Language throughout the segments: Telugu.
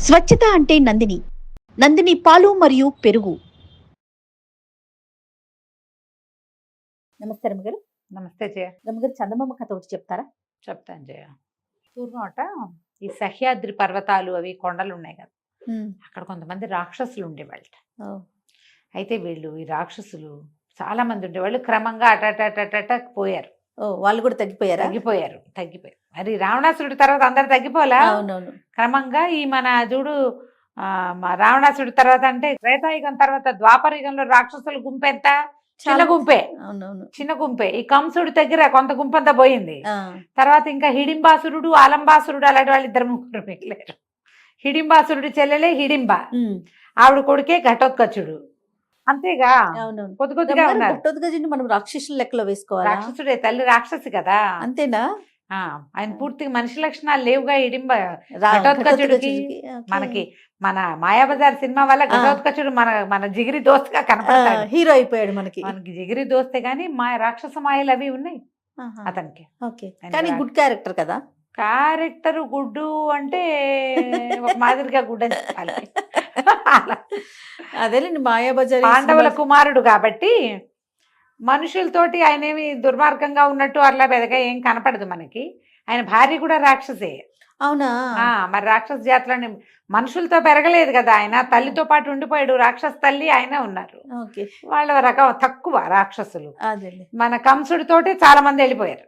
స్వచ్ఛత అంటే నందిని. నందిని పాలు మరియు పెరుగు. నమస్తే రమ్మగారు. నమస్తే జయ. రమ్మగారు, చందమామ కథ ఒకటి చెప్తారా? చెప్తాను జయ. పూర్వమట ఈ సహ్యాద్రి పర్వతాలు అవి కొండలు ఉన్నాయి కదా, అక్కడ కొంతమంది రాక్షసులు ఉండేవాళ్ళట. అయితే వీళ్ళు ఈ రాక్షసులు చాలా మంది ఉండేవాళ్ళు. క్రమంగా అటటటట పోయారు. వాళ్ళు కూడా తగ్గిపోయారు. మరి రావణాసురుడి తర్వాత అందరు తగ్గిపోలే. అవునవును. క్రమంగా ఈ మన చూడు రావణాసురుడి తర్వాత అంటే త్రేతాయుగం తర్వాత ద్వాపర యుగంలో రాక్షసుల గుంపు ఎంత? చిన్న గుంపే. చిన్న గుంపే. ఈ కంసుడి దగ్గర కొంత గుంపంతా పోయింది. తర్వాత ఇంకా హిడింబాసురుడు, ఆలంబాసురుడు అలాంటి వాళ్ళు ఇద్దరు ముగ్గురు మిగిలేరు. హిడింబాసురుడి చెల్లెలే హిడింబ, ఆవిడ కొడుకే ఘటోత్కచుడు. అంతేగా కొద్ది కొద్దిగా ఉన్నారు. మనం రాక్షసుల లెక్కలో వేసుకోవాలి. రాక్షసుడే, తల్లి రాక్షసి కదా. అంతేనా? ఆయన పూర్తిగా మనిషి లక్షణాలు లేవుగా హిడింబ. ఘటోత్కచుడికి మనకి మన మాయాబజార్ సినిమా వల్ల ఘటోత్కచుడు మన జిగిరి దోస్తగా కనపడతాడు. హీరో అయిపోయాడు మనకి జిగిరి దోస్తే గానీ రాక్షస మాయలు అవి ఉన్నాయి అతనికి. కానీ గుడ్ క్యారెక్టర్ కదా. క్యారెక్టర్ గుడ్డు అంటే ఒక మాదిరిగా గుడ్ అని చెప్పాలి. అదేలేండి, మాయాబజార్ పాండవుల కుమారుడు కాబట్టి మనుషులతోటి ఆయన ఏమి దుర్మార్గంగా ఉన్నట్టు అట్లా పెద్దగా ఏం కనపడదు మనకి. ఆయన భార్య కూడా రాక్షసే. అవునా? మరి రాక్షస జాతులని మనుషులతో పెరగలేదు కదా ఆయన. తల్లితో పాటు ఉండిపోయాడు. రాక్షస తల్లి ఆయన ఉన్నారు. వాళ్ళ రకం తక్కువ రాక్షసులు. మన కంసుడితోటి చాలా మంది వెళ్ళిపోయారు.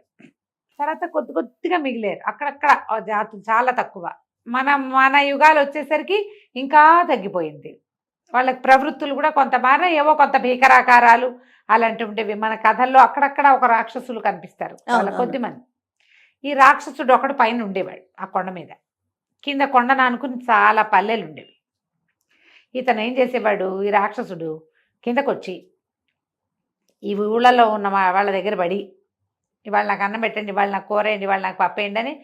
తర్వాత కొద్ది కొద్దిగా మిగిలేరు. అక్కడక్కడ జాతులు చాలా తక్కువ. మన యుగాలు వచ్చేసరికి ఇంకా తగ్గిపోయింది. వాళ్ళకి ప్రవృత్తులు కూడా కొంత ఏవో కొంత భీకరాకారాలు అలాంటివి ఉండేవి. మన కథల్లో అక్కడక్కడ ఒక రాక్షసులు కనిపిస్తారు, వాళ్ళ కొద్ది మంది. ఈ రాక్షసుడు ఒకడు పైన ఉండేవాడు ఆ కొండ మీద. కింద కొండను అనుకుని చాలా పల్లెలు ఉండేవి. ఇతను ఏం చేసేవాడు, ఈ రాక్షసుడు కిందకు వచ్చి ఈ ఊళ్ళలో ఉన్న వాళ్ళ దగ్గర పడి, ఇవాళ నాకు అన్నం పెట్టండి, ఇవాళ నాకు కూర వేయండి, ఇవాళ నాకు పప్పేయండి అని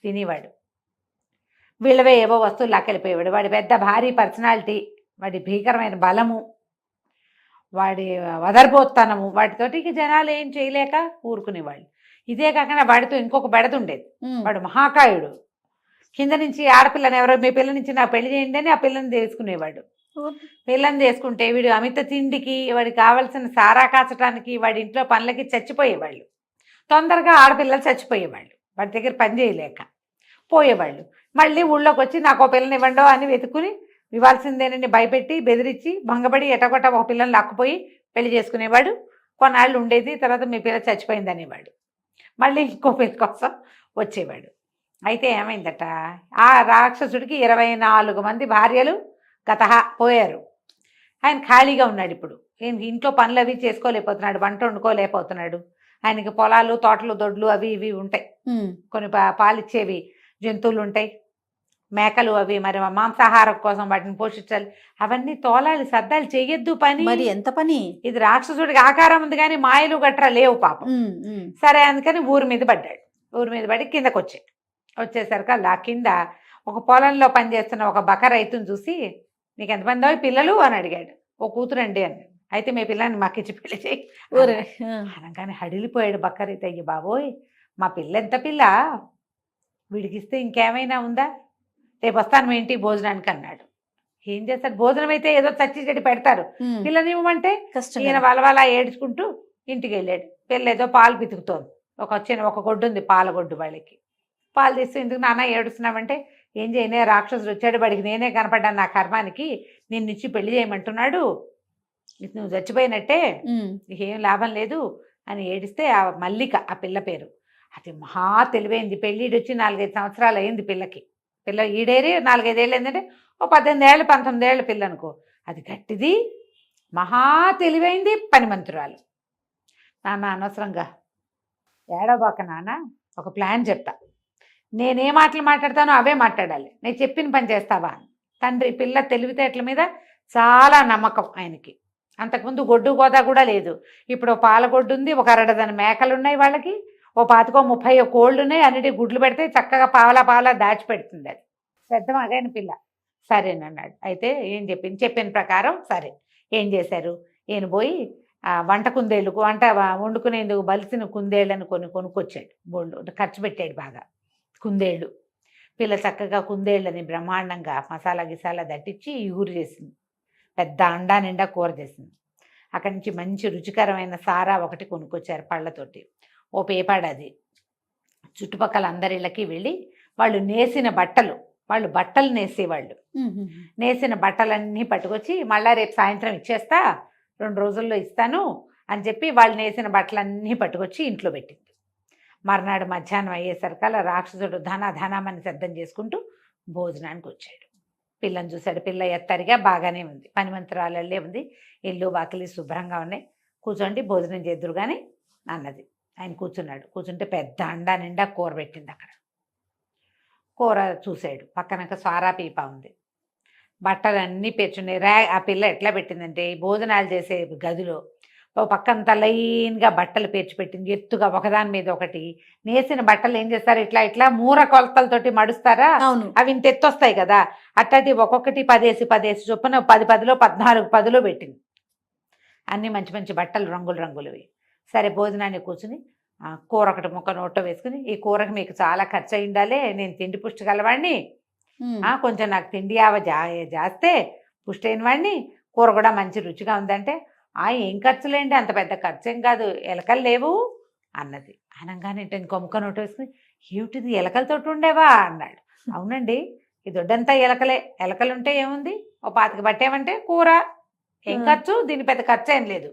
తినేవాడు. వీళ్ళవే ఏవో వస్తువులు లాక్కెళ్ళిపోయేవాడు. వాడి పెద్ద భారీ పర్సనాలిటీ, వాడి భీకరమైన బలము, వాడి వదరబోత్తనము, వాటితోటి జనాలు ఏం చేయలేక ఊరుకునేవాళ్ళు. ఇదే కాకుండా వాడితో ఇంకొక బెడదుండేది. వాడు మహాకాయుడు. కింద నుంచి ఆడపిల్లని ఎవరో మీ పిల్ల నుంచి నాకు పెళ్లి చేయండి అని ఆ పిల్లని తీసుకునేవాడు. పిల్లని తీసుకుంటే వీడు అమిత తిండికి, వాడికి కావాల్సిన సారా కాచటానికి, వాడి ఇంట్లో పనులకి చచ్చిపోయేవాళ్ళు. తొందరగా ఆడపిల్లలు చచ్చిపోయేవాళ్ళు, వాడి దగ్గర పని చేయలేక పోయేవాళ్ళు. మళ్ళీ ఊళ్ళోకి వచ్చి నాకు ఒక పిల్లని ఇవ్వండో అని వెతుకుని ఇవ్వాల్సిందేనని భయపెట్టి బెదిరించి భంగపడి ఎటగొట్ట ఒక పిల్లని లాక్కుపోయి పెళ్లి చేసుకునేవాడు. కొన్నాళ్ళు ఉండేది. తర్వాత మీ పిల్ల చచ్చిపోయింది అనేవాడు. మళ్ళీ ఇంకో పిల్ల కోసం వచ్చేవాడు. అయితే ఏమైందట, ఆ రాక్షసుడికి 24 మంది భార్యలు పోయారు. ఆయన ఖాళీగా ఉన్నాడు. ఇప్పుడు ఇంట్లో పనులు అవి చేసుకోలేకపోతున్నాడు, వంట వండుకోలేకపోతున్నాడు. ఆయనకి పొలాలు, తోటలు, దొడ్లు అవి ఇవి ఉంటాయి. కొన్ని పాలిచ్చేవి జంతువులు ఉంటాయి, మేకలు అవి. మరి మాంసాహారం కోసం వాటిని పోషించాలి. అవన్నీ తోలాలి, సర్దాలు, చెయ్యొద్దు పని. మరి ఎంత పని ఇది. రాక్షసుడికి ఆకారం ఉంది కానీ మాయలు గట్రా లేవు పాపం. సరే అందుకని ఊరి మీద పడ్డాడు. ఊరి మీద పడి కిందకు వచ్చేసరికి అలా కింద ఒక పొలంలో పనిచేస్తున్న ఒక బక రైతుని చూసి, నీకు ఎంతమందో పిల్లలు అని అడిగాడు. ఓ కూతురండి అని. అయితే మీ పిల్లని మాకిచ్చి పెళ్లి చేయి అనగానే హడిలిపోయాడు బక్క రైతు. అయ్యి బాబోయ్, మా పిల్ల ఎంత పిల్ల, వీడికిస్తే ఇంకేమైనా ఉందా, రేపు వస్తాను మీ ఇంటికి భోజనానికి అన్నాడు. ఏం చేస్తాడు, భోజనం అయితే ఏదో చచ్చి చెడి పెడతారు, పిల్లనివ్వమంటే ఈయన వాళ్ళ ఏడ్చుకుంటూ ఇంటికి వెళ్ళాడు. పిల్ల ఏదో పాలు పితుకుతోంది. ఒక గొడ్డు ఉంది, పాలగొడ్డు. వాళ్ళకి పాలు తీస్తూ, ఎందుకు నాన్న ఏడుస్తున్నామంటే, ఏం చేయనే, రాక్షసుడు వచ్చాడు, వాడికి నేనే కనపడ్డాను నా కర్మానికి, నిన్నిచ్చి పెళ్లి చేయమంటున్నాడు, నువ్వు చచ్చిపోయినట్టే, నీకేం లాభం లేదు అని ఏడిస్తే ఆ మల్లిక ఆ పిల్ల పేరు. అది మహా తెలివైంది. పెళ్ళిడు వచ్చి 4-5 సంవత్సరాలు అయింది పిల్లకి. పిల్ల ఈడేరి 4-5 ఏళ్ళు ఏంటంటే ఓ 18 ఏళ్ళు 19 ఏళ్ళ పిల్ల అనుకో. అది గట్టిది, మహా తెలివైంది, పనిమంతురాలు. నాన్న అనవసరంగా ఏడవబాక నాన్న, ఒక ప్లాన్ చెప్తా, నేనే మాటలు మాట్లాడతానో అవే మాట్లాడాలి, నేను చెప్పిన పని చేస్తావా. తండ్రి పిల్ల తెలివితేటల మీద చాలా నమ్మకం ఆయనకి. అంతకుముందు గొడ్డు గోదా కూడా లేదు. ఇప్పుడు పాలగొడ్డు ఉంది, ఒక 60 మేకలు ఉన్నాయి వాళ్ళకి, ఓ 25-30 కోళ్ళు ఉన్నాయి. అన్నిటి గుడ్లు పెడితే చక్కగా పావలా దాచిపెడుతుంది. అది పెద్ద మగైన పిల్ల. సరేనన్నాడు. అయితే చెప్పిన ప్రకారం సరే ఏం చేశారు, ఈయన పోయి వంట కుందేళ్ళు, వంట వండుకునేందుకు బలిసిన కుందేళ్ళని కొనుక్కొచ్చాడు. బోళ్ళు ఖర్చు పెట్టాడు బాగా. కుందేళ్ళు పిల్ల చక్కగా కుందేళ్ళని బ్రహ్మాండంగా మసాలా గిసాలా దట్టించి ఇగురు చేసింది. పెద్ద అండా నిండా కూర చేసింది. అక్కడి నుంచి మంచి రుచికరమైన సారా ఒకటి కొనుక్కొచ్చారు పళ్ళతోటి. ఓ పేపాడది. చుట్టుపక్కల అందరిళ్ళకి వెళ్ళి వాళ్ళు నేసిన బట్టలు, వాళ్ళు బట్టలు నేసేవాళ్ళు, నేసిన బట్టలన్నీ పట్టుకొచ్చి మళ్ళా రేపు సాయంత్రం ఇచ్చేస్తా, 2 రోజుల్లో ఇస్తాను అని చెప్పి వాళ్ళు నేసిన బట్టలన్నీ పట్టుకొచ్చి ఇంట్లో పెట్టింది. మర్నాడు మధ్యాహ్నం అయ్యేసరికల్లా రాక్షసుడు ధనామని శబ్దం చేసుకుంటూ భోజనానికి వచ్చాడు. పిల్లని చూశాడు. పిల్ల ఎత్తరిగా బాగానే ఉంది, పనిమంతురాలే ఉంది, ఇల్లు వాకిలి శుభ్రంగా ఉన్నాయి, కూర్చోండి భోజనం చేద్దురు కానీ అన్నది. ఆయన కూర్చున్నాడు. కూర్చుంటే పెద్ద అండా నిండా కూర పెట్టింది. అక్కడ కూర చూశాడు. పక్కనక సారా పీప ఉంది, బట్టలన్నీ పేర్చున్నాయి. ఆ పిల్ల ఎట్లా పెట్టిందంటే భోజనాలు చేసే గదిలో ఓ పక్కంతా లైన్గా బట్టలు పేర్చి పెట్టింది, ఎత్తుగా ఒకదాని మీద ఒకటి. నేసిన బట్టలు ఏం చేస్తారు, ఇట్లా ఇట్లా మూర కొలతలతోటి మడుస్తారా, అవి ఇంత ఎత్తు వస్తాయి కదా, అట్లాంటి ఒక్కొక్కటి 10 చొప్పున 10 14 10 పెట్టింది. అన్నీ మంచి మంచి బట్టలు రంగులవి. సరే భోజనాన్ని కూర్చుని కూర ఒకటి ముక్క నోట్లో వేసుకుని, ఈ కూరకి మీకు చాలా ఖర్చు అయి ఉండాలి, నేను తిండి పుష్టి గలవాడిని, కొంచెం నాకు తిండి జాస్తే పుష్టి అయిన వాడిని, కూర కూడా మంచి రుచిగా ఉందంటే, ఏం ఖర్చులేండి, అంత పెద్ద ఖర్చు ఏం కాదు, ఎలకలు లేవు అన్నది. అనగానే ఇంకో ముక్క నోటు వేసుకుని, ఏమిటిది ఎలకలతోటి ఉండేవా అన్నాడు. అవునండి, ఈ దొడ్డంతా ఎలకలుంటే ఏముంది, ఓ 25 పట్టేమంటే కూర, ఏం ఖర్చు, దీని పెద్ద ఖర్చు ఏం లేదు,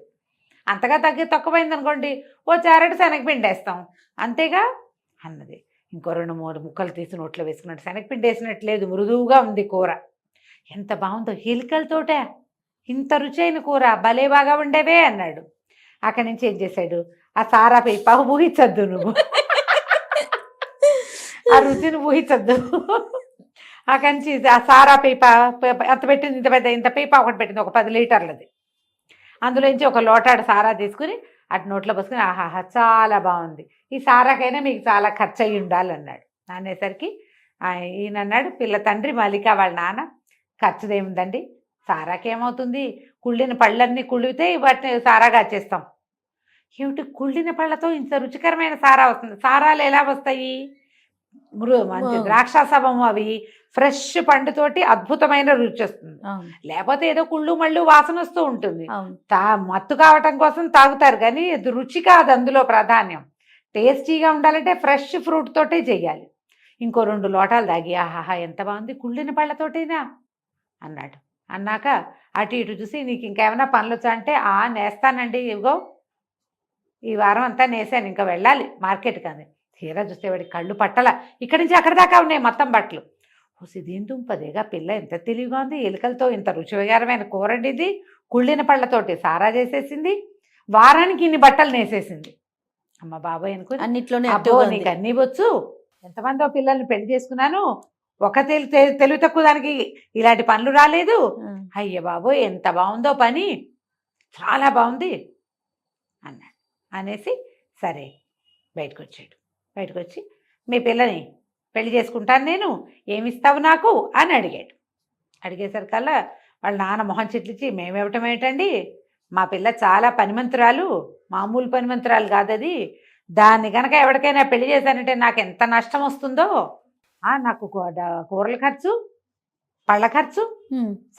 అంతగా తక్కువైంది అనుకోండి ఓ చారటి శనగపిండి వేస్తాం అంతేగా అన్నది. ఇంకో 2-3 ముక్కలు తీసి నోట్లో వేసుకున్నట్టు, శనగపిండి వేసినట్టు లేదు, మృదువుగా ఉంది కూర, ఎంత బాగుందో, ఎలుకలతోటే ఇంత రుచి అయిన కూర, భలే బాగా ఉండేవే అన్నాడు. అక్కడి నుంచి ఏం చేశాడు, ఆ సారా పీప ఊహించద్దు నువ్వు, ఆ రుచిని ఊహించద్దు. అక్కడి నుంచి ఆ సారా పీప ఎంత పెట్టింది, ఇంత పీప ఒకటి పెట్టింది, ఒక 10 లీటర్లది. అందులోంచి ఒక లోటాడు సారా తీసుకుని అటు నోట్లో పోసుకుని, ఆహాహా చాలా బాగుంది, ఈ సారాకైనా మీకు చాలా ఖర్చు అయ్యి ఉండాలన్నాడు. అనేసరికి ఈయన అన్నాడు, పిల్ల తండ్రి మల్లిక వాళ్ళ నాన్న, ఖర్చుదేముందండి, సారాకేమవుతుంది, కుళ్ళిన పళ్ళన్నీ కుళ్ళితే వాటిని సారాగా చేస్తాం. ఏమిటి, కుళ్ళిన పళ్ళతో ఇంత రుచికరమైన సారా వస్తుంది, సారాలు ఎలా వస్తాయి, మంచి ద్రాక్షాసవము, అవి ఫ్రెష్ పండుతోటి అద్భుతమైన రుచి వస్తుంది, లేకపోతే ఏదో కుళ్ళు మళ్ళు వాసన వస్తూ ఉంటుంది, మత్తు కావటం కోసం తాగుతారు కానీ రుచి కాదు అందులో ప్రాధాన్యం. టేస్టీగా ఉండాలంటే ఫ్రెష్ ఫ్రూట్ తోటే చెయ్యాలి. ఇంకో 2 లోటాలు తాగి, ఆహాహా ఎంత బాగుంది, కుళ్ళిన పళ్ళతోటేనా అన్నాడు. అన్నాక అటు ఇటు చూసి, నీకు ఇంకేమైనా పనులు వచ్చా అంటే, నేస్తానండి, ఇదిగో ఈ వారం అంతా నేసాను, ఇంకా వెళ్ళాలి మార్కెట్కి అంది. తీరా చూస్తే వాడి కళ్ళు పట్టల, ఇక్కడి నుంచి అక్కడి దాకా ఉన్నాయి మొత్తం బట్టలు. దీని దుంపదేగా, పిల్ల ఎంత తెలివిగా ఉంది, ఎలుకలతో ఇంత రుచికరమైన కూరండిది, కుళ్ళిన పళ్ళతోటి సారా చేసేసింది, వారానికి ఇన్ని బట్టలు నేసేసింది. అమ్మ బాబాయ్ అనుకుని, అన్నిట్లోనే నీకు అన్నీ వచ్చు, ఎంతమందో పిల్లల్ని పెళ్లి చేసుకున్నాను, ఒక తెలివి తక్కువ దానికి ఇలాంటి పనులు రాలేదు, అయ్య బాబోయ్ ఎంత బాగుందో పని, చాలా బాగుంది అన్నాడు. అనేసి సరే బయటకు వచ్చాడు. బయటకు వచ్చి, మీ పిల్లని పెళ్లి చేసుకుంటాను నేను, ఏమిస్తావు నాకు అని అడిగాడు. అడిగేసరికల్లా వాళ్ళ నాన్న మొహం చిట్లిచ్చి, మేమివ్వటం ఏంటండి, మా పిల్ల చాలా పనిమంతురాలు, మామూలు పనిమంతురాలు కాదు అది, దాన్ని కనుక ఎవరికైనా పెళ్లి చేశానంటే నాకు ఎంత నష్టం వస్తుందో, నాకు కూరల ఖర్చు, పళ్ళ ఖర్చు,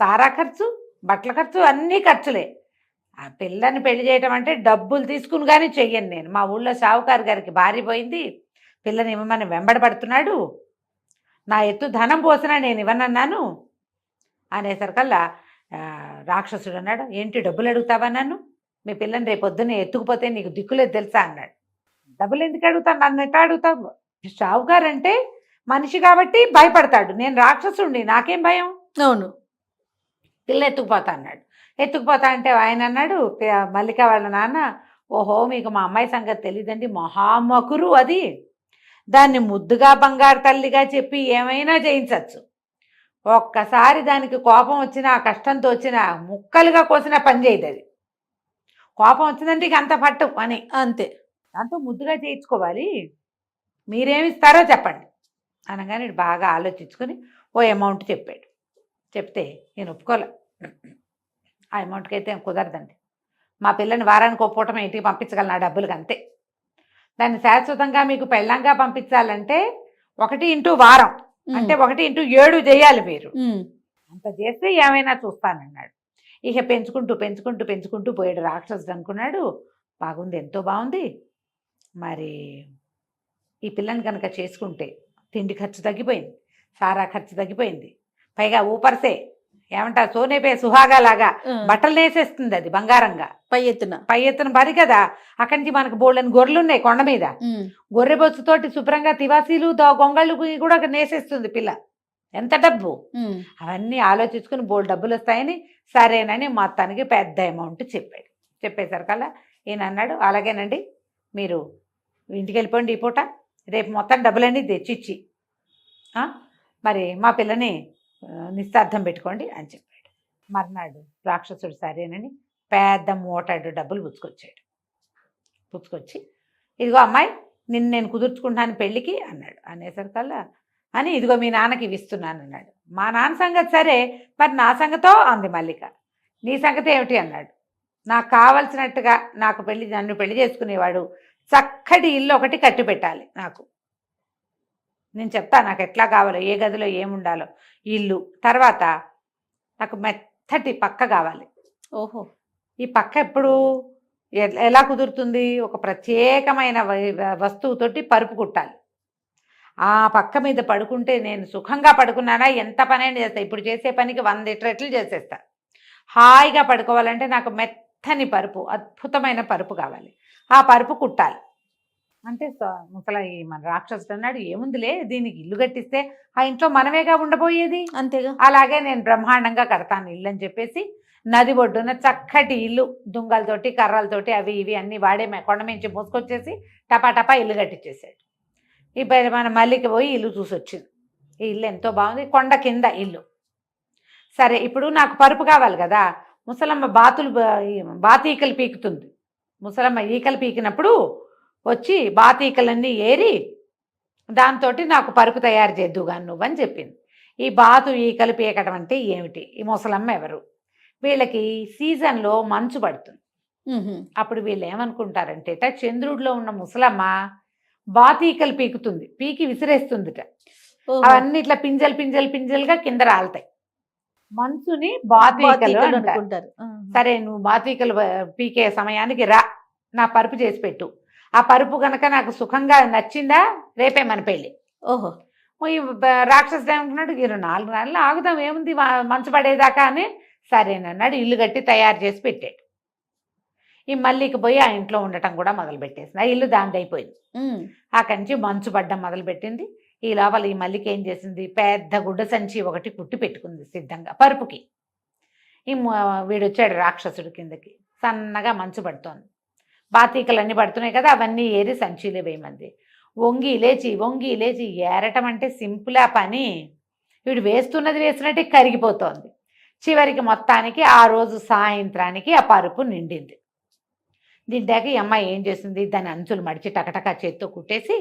సారా ఖర్చు, బట్టల ఖర్చు, అన్నీ ఖర్చులే. ఆ పిల్లని పెళ్లి చేయటం అంటే డబ్బులు తీసుకుని కానీ చెయ్యను నేను. మా ఊళ్ళో షావుకారు గారికి భార్య పోయింది, పిల్లని ఇవ్వమని వెంబడబడుతున్నాడు, నా ఎత్తు ధనం పోసినా నేను ఇవ్వనన్నాను అనేసరికల్లా రాక్షసుడు అన్నాడు, ఏంటి డబ్బులు అడుగుతావా నన్ను, మీ పిల్లని రేపొద్దునే ఎత్తుకుపోతే నీకు దిక్కులేదు తెలుసా అన్నాడు. డబ్బులు ఎందుకు అడుగుతాను, నన్ను ఎట్లా అడుగుతావు, షావుకారు అంటే మనిషి కాబట్టి భయపడతాడు, నేను రాక్షసుడిని, నాకేం భయం, అవును, పిల్ల ఎత్తుకుపోతా అన్నాడు. ఎత్తుకుపోతా అంటే ఆయన అన్నాడు, మల్లిక వాళ్ళ నాన్న, ఓహో మీకు మా అమ్మాయి సంగతి తెలియదండి, మహామకురు అది, దాన్ని ముద్దుగా బంగారు తల్లిగా చెప్పి ఏమైనా చేయించవచ్చు, ఒక్కసారి దానికి కోపం వచ్చినా, కష్టంతో వచ్చినా, ముక్కలుగా కోసినా పని చేయదు, అది కోపం వచ్చిందంటే ఇక అంత పట్టు అని, అంతే, దాంతో ముద్దుగా చేయించుకోవాలి, మీరేమిస్తారో చెప్పండి అనగానే బాగా ఆలోచించుకొని ఓ అమౌంట్ చెప్పాడు. చెప్తే నేను ఒప్పుకోలే, ఆ అమౌంట్కి అయితే కుదరదండి, మా పిల్లని వారానికి ఒప్పుకోవటం ఇంటికి పంపించగలను ఆ డబ్బులకి అంతే, దాన్ని శాశ్వతంగా మీకు పెళ్ళంగా పంపించాలంటే 1 ఇంటూ వారం అంటే 1x7 చేయాలి మీరు, అంత చేస్తే ఏమైనా చూస్తానన్నాడు. ఇక పెంచుకుంటూ పెంచుకుంటూ పెంచుకుంటూ పోయాడు. రాక్షసుడు అనుకున్నాడు, బాగుంది, ఎంతో బాగుంది, మరి ఈ పిల్లని కనుక చేసుకుంటే తిండి ఖర్చు తగ్గిపోయింది, సారా ఖర్చు తగ్గిపోయింది, పైగా ఊపర్సే ఏమంటారు సోనేపే సుహాగా లాగా బట్టలు వేసేస్తుంది, అది బంగారంగా పై ఎత్తున బరి కదా. అక్కడి నుంచి మనకు బోళ్ళని గొర్రెలు ఉన్నాయి కొండ మీద, గొర్రె బొచ్చుతోటి శుభ్రంగా తివాసీలు గొంగళ్ళు కూడా నేసేస్తుంది పిల్ల. ఎంత డబ్బు! అవన్నీ ఆలోచించుకుని బోల్డ్ డబ్బులు వస్తాయని సరేనని మొత్తానికి పెద్ద అమౌంట్ చెప్పాడు. చెప్పేసరికల్లా ఈయన అన్నాడు, అలాగేనండి, మీరు ఇంటికి వెళ్ళిపోండి, ఈ పూట రేపు మొత్తం డబ్బులన్నీ తెచ్చిచ్చి మరి మా పిల్లని నిశ్చార్థం పెట్టుకోండి అని చెప్పాడు. మర్నాడు రాక్షసుడు సరేనని పెద్ద మోటాడు డబ్బులు పుచ్చుకొచ్చి ఇదిగో అమ్మాయి, నేను కుదుర్చుకుంటాను పెళ్ళికి అన్నాడు. అనేసరికల్లా అని ఇదిగో మీ నాన్నకి ఇవి ఇస్తున్నాను అన్నాడు. మా నాన్న సంగతి సరే, మరి నా సంగతో అంది మల్లిక. నీ సంగతి ఏమిటి అన్నాడు. నాకు కావలసినట్టుగా నన్ను పెళ్లి చేసుకునేవాడు చక్కటి ఇల్లు ఒకటి కట్టి పెట్టాలి నాకు. నేను చెప్తా నాకు ఎట్లా కావాలో, ఏ గదిలో ఏముండాలో ఇల్లు. తర్వాత నాకు మెత్తటి పక్క కావాలి. ఓహో, ఈ పక్క ఎప్పుడు ఎలా కుదురుతుంది? ఒక ప్రత్యేకమైన వస్తువుతోటి పరుపు కుట్టాలి. ఆ పక్క మీద పడుకుంటే నేను సుఖంగా పడుకున్నానా ఎంత పనైనా చేస్తా. ఇప్పుడు చేసే పనికి 100 రెట్లు చేసేస్తా. హాయిగా పడుకోవాలంటే నాకు మెత్తని పరుపు, అద్భుతమైన పరుపు కావాలి. ఆ పరుపు కుట్టాలి అంటే ముసలి మన రాక్షసుడు అన్నాడు, ఏముందిలే, దీనికి ఇల్లు కట్టిస్తే ఆ ఇంట్లో మనమేగా ఉండబోయేది, అంతేగా, అలాగే నేను బ్రహ్మాండంగా కడతాను ఇల్లు అని చెప్పేసి నది ఒడ్డున చక్కటి ఇల్లు దుంగలతోటి కర్రలతోటి అవి ఇవి అన్నీ వాడే కొండ మించి మోసుకొచ్చేసి టపా ఇల్లు కట్టించేసాడు. ఇప్పుడు మన మల్లికి పోయి ఇల్లు చూసి వచ్చింది. ఈ ఇల్లు ఎంతో బాగుంది, కొండ కింద ఇల్లు. సరే, ఇప్పుడు నాకు పరుపు కావాలి కదా. ముసలమ్మ బాతీకలు పీకుతుంది. ముసలమ్మ ఈకలు పీకినప్పుడు వచ్చి బాతీకలన్నీ ఏరి దాంతో నాకు పరుపు తయారు చేద్దుగాను నువ్వని చెప్పింది. ఈ బాతు ఈకలు పీకడం అంటే ఏమిటి? ఈ ముసలమ్మ ఎవరు? వీళ్ళకి సీజన్లో మంచు పడుతుంది. అప్పుడు వీళ్ళు ఏమనుకుంటారంటే చంద్రుడిలో ఉన్న ముసలమ్మ బాతీకలు పీకుతుంది, పీకి విసిరేస్తుందిట. అవన్నీ ఇట్లా పింజలుగా కింద రాలుతాయి. మంచుని బాతీకలు అంటారు. సరే, నువ్వు బాతీకలు పీకే సమయానికి రా, నా పరుపు చేసి పెట్టు. ఆ పరుపు గనక నాకు సుఖంగా నచ్చిందా రేపే మన పెళ్ళి. ఓహో, ఈ రాక్షసుడు ఏమనుకున్నాడు, 4 నెలలు ఆగుదాం, ఏముంది మంచు పడేదాకా అని సరేనన్నాడు. ఇల్లు కట్టి తయారు చేసి పెట్టాడు. ఈ మల్లికి పోయి ఆ ఇంట్లో ఉండటం కూడా మొదలుపెట్టేసింది. ఆ ఇల్లు దాందైపోయింది. అక్కడి నుంచి మంచు పడ్డం మొదలుపెట్టింది. ఈ లోపల ఈ మల్లికి ఏం చేసింది, పెద్ద గుడ్డ సంచి ఒకటి కుట్టి పెట్టుకుంది సిద్ధంగా పరుపుకి. ఈ వీడొచ్చాడు రాక్షసుడు కిందకి. సన్నగా మంచు పడుతోంది, బాతీకలన్నీ పడుతున్నాయి కదా, అవన్నీ ఏరి సంచిలో వేయమంది. వంగి లేచి ఏరటం అంటే సింపులా పని, వీడు వేసినట్టే కరిగిపోతోంది. చివరికి మొత్తానికి ఆ రోజు సాయంత్రానికి ఆ పరుపు నిండింది. నిండాక ఈ అమ్మాయి ఏం చేసింది, దాని అంచులు మడిచి టకటకా చేత్తో కుట్టేసి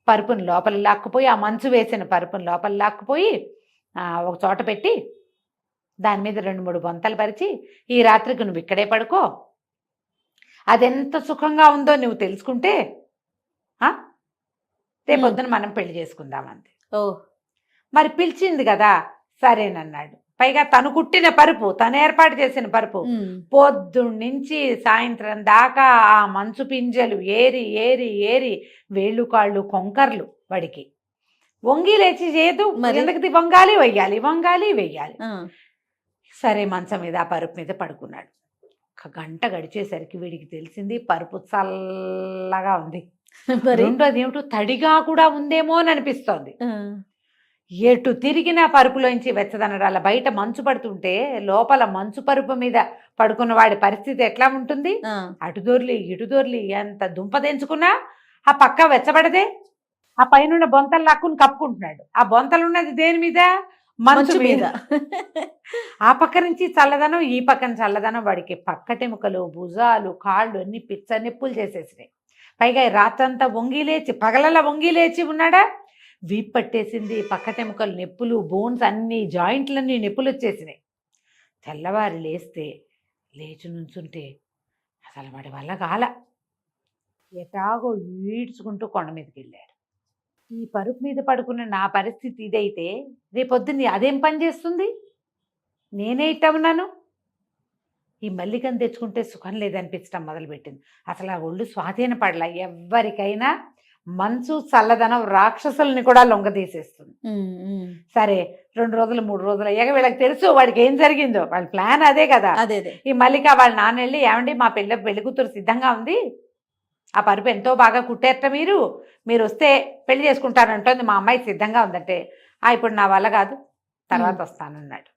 పరుపుని లోపల లాక్కుపోయి, ఆ మంచు వేసిన పరుపుని లోపల లాక్కుపోయి ఒక చోట పెట్టి దాని మీద 2-3 బొంతలు పరిచి, ఈ రాత్రికి నువ్వు ఇక్కడే పడుకో, అదెంత సుఖంగా ఉందో నువ్వు తెలుసుకుంటే రేపొద్దున మనం పెళ్లి చేసుకుందామంది. ఓ, మరి పిలిచింది కదా, సరేనన్నాడు. పైగా తను కుట్టిన పరుపు, తను ఏర్పాటు చేసిన పరుపు, పొద్దున్నుంచి సాయంత్రం దాకా ఆ మంచు పింజలు ఏరి వేళ్ళు కాళ్ళు కొంకర్లు వాడికి. వంగి లేచి చేయదు, ఎందుకు వంగాలి వెయ్యాలి. సరే, మంచం మీద ఆ పరుపు మీద పడుకున్నాడు. 1 గంట గడిచేసరికి వీడికి తెలిసింది పరుపు చల్లగా ఉంది. రెండోది ఏమిటో తడిగా కూడా ఉందేమో అని అనిపిస్తోంది. ఎటు తిరిగినా పరుపులోంచి వెచ్చదనరాల. బయట మంచు పడుతుంటే లోపల మంచు పరుపు మీద పడుకున్న వాడి పరిస్థితి ఎట్లా ఉంటుంది? అటు దొర్లి ఎంత దుంపదెంచుకున్నా ఆ పక్క వెచ్చబడదే. ఆ పైన బొంతలు లాక్కుని కప్పుకుంటున్నాడు. ఆ బొంతలు ఉన్నది దేని మీద? మంచు మీద. ఆ పక్క నుంచి చల్లదనం, ఈ పక్కన చల్లదనం. వాడికి పక్కటెముకలు, భుజాలు, కాళ్ళు అన్ని పిచ్చ నొప్పులు చేసేసినాయి. పైగా రాత్రంతా పగలలా వంగి లేచి ఉన్నాడా, వీపు పట్టేసింది, పక్కటెముకలు నొప్పులు, బోన్స్ అన్ని జాయింట్లన్నీ నొప్పులు వచ్చేసినాయి. తెల్లవారి లేచి నుంచుంటే అసలు వాడి వల్ల కాల. ఎటాగో ఈడ్చుకుంటూ కొండ మీదకి వెళ్ళాడు. ఈ పరుపు మీద పడుకున్న నా పరిస్థితి ఇదైతే రేపొద్దున అదేం పని చేస్తుంది? నేనే ఇట్టమన్నాను. ఈ మల్లికను తెచ్చుకుంటే సుఖం లేదనిపించడం మొదలుపెట్టింది. అసలు ఆ ఒళ్ళు స్వాధీన పడలా. ఎవరికైనా మనసు చల్లదనం రాక్షసుల్ని కూడా లొంగదీసేస్తుంది. సరే 2 రోజులు 3 రోజులు అయ్యాక వీళ్ళకి తెలుసు వాడికి ఏం జరిగిందో. వాళ్ళ ప్లాన్ అదే కదా. అదే ఈ మల్లిక వాళ్ళ నాన్న వెళ్ళి, ఏమండి మా పెళ్లి కూతురు సిద్ధంగా ఉంది, ఆ పరుపు ఎంతో బాగా కుట్టేట మీరు వస్తే పెళ్లి చేసుకుంటానంటోంది, మా అమ్మాయి సిద్ధంగా ఉందంటే, ఇప్పుడు నా వల్ల కాదు, తర్వాత వస్తానన్నాడు.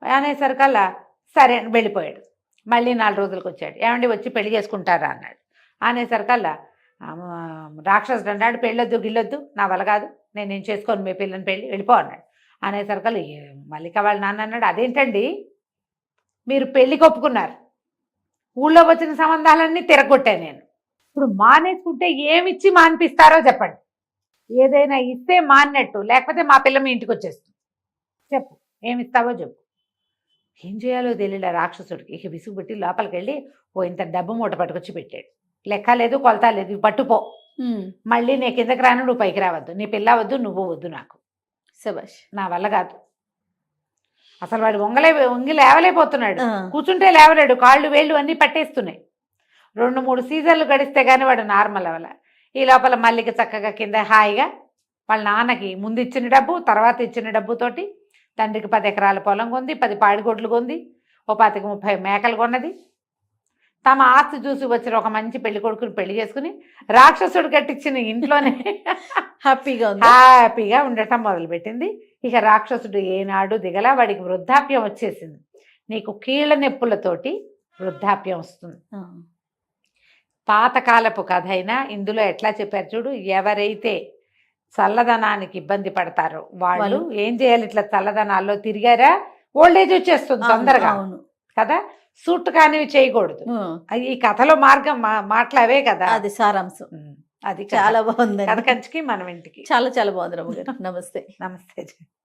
అనేసరికల్లా సరే అని వెళ్ళిపోయాడు. మళ్ళీ 4 రోజులకు వచ్చాడు. ఏమండి వచ్చి పెళ్లి చేసుకుంటారా అన్నాడు. అనేసరికల్లా రాక్షసుడు అన్నాడు, పెళ్ళొద్దు గిల్లొద్దు, నా వల్ల కాదు, నేను చేసుకోను మీ పిల్లని పెళ్ళి, వెళ్ళిపో అన్నాడు. అనేసరికల్లా మల్లిక వాళ్ళ నాన్న అన్నాడు, అదేంటండి మీరు పెళ్ళికి ఒప్పుకున్నారు, ఊళ్ళో వచ్చిన సంబంధాలన్నీ తిరగొట్టాను నేను, ఇప్పుడు మానేసుకుంటే ఏమిచ్చి మానిపిస్తారో చెప్పండి. ఏదైనా ఇస్తే మాన్నట్టు, లేకపోతే మా పిల్ల మీ ఇంటికి వచ్చేస్తుంది, చెప్పు ఏమిస్తావో చెప్పు. ఏం చేయాలో తెలియలే రాక్షసుడికి. ఇక విసుగు పెట్టి లోపలికి వెళ్ళి ఇంత డబ్బు మూట పట్టుకొచ్చి పెట్టాడు. లెక్క లేదు కొలత లేదు, పట్టుపో, మళ్ళీ నీ కిందకి రాను, నువ్వు పైకి రావద్దు, నీ పిల్ల వద్దు, నువ్వు వద్దు, నాకు శభాష్, నా వల్ల కాదు. అసలు వాడు వంగి లేవలేకపోతున్నాడు, కూర్చుంటే లేవలేడు, కాళ్ళు వేళ్ళు అన్నీ పట్టేస్తున్నాయి. 2-3 సీజన్లు గడిస్తే కానీ వాడు నార్మల్ అవ్వాల. ఈ లోపల మల్లిక చక్కగా కింద హాయిగా వాళ్ళ నాన్నకి ముందు ఇచ్చిన డబ్బు, తర్వాత ఇచ్చిన డబ్బుతోటి తండ్రికి 10 ఎకరాల పొలం కొంది, 10 పాడిగొడ్లు కొంది, 25-30 మేకలు కొన్నది. తమ ఆస్తి చూసి వచ్చిన ఒక మంచి పెళ్లి కొడుకుని పెళ్లి చేసుకుని రాక్షసుడు కట్టించిన ఇంట్లోనే హ్యాపీగా ఉండటం మొదలుపెట్టింది. ఇక రాక్షసుడు ఏనాడు దిగలా. వాడికి వృద్ధాప్యం వచ్చేసింది. నీకు కీళ్ళ నొప్పులతోటి వృద్ధాప్యం వస్తుంది. పాతకాలపు కథ అయినా ఇందులో ఎట్లా చెప్పారు చూడు, ఎవరైతే చల్లదనానికి ఇబ్బంది పడతారో వాళ్ళు ఏం చేయాలి, ఇట్లా చల్లదనాల్లో తిరిగారా ఓల్డేజ్ వచ్చేస్తుంది తొందరగా కదా. సూట్ కానివి చేయకూడదు. ఈ కథలో మార్గం మాటలవే కదా, అది సారాంశం. అది చాలా బాగుంది. కథ కంచికి మనం ఇంటికి. చాలా బాగుంది రమ్మ గారు. నమస్తే. నమస్తే.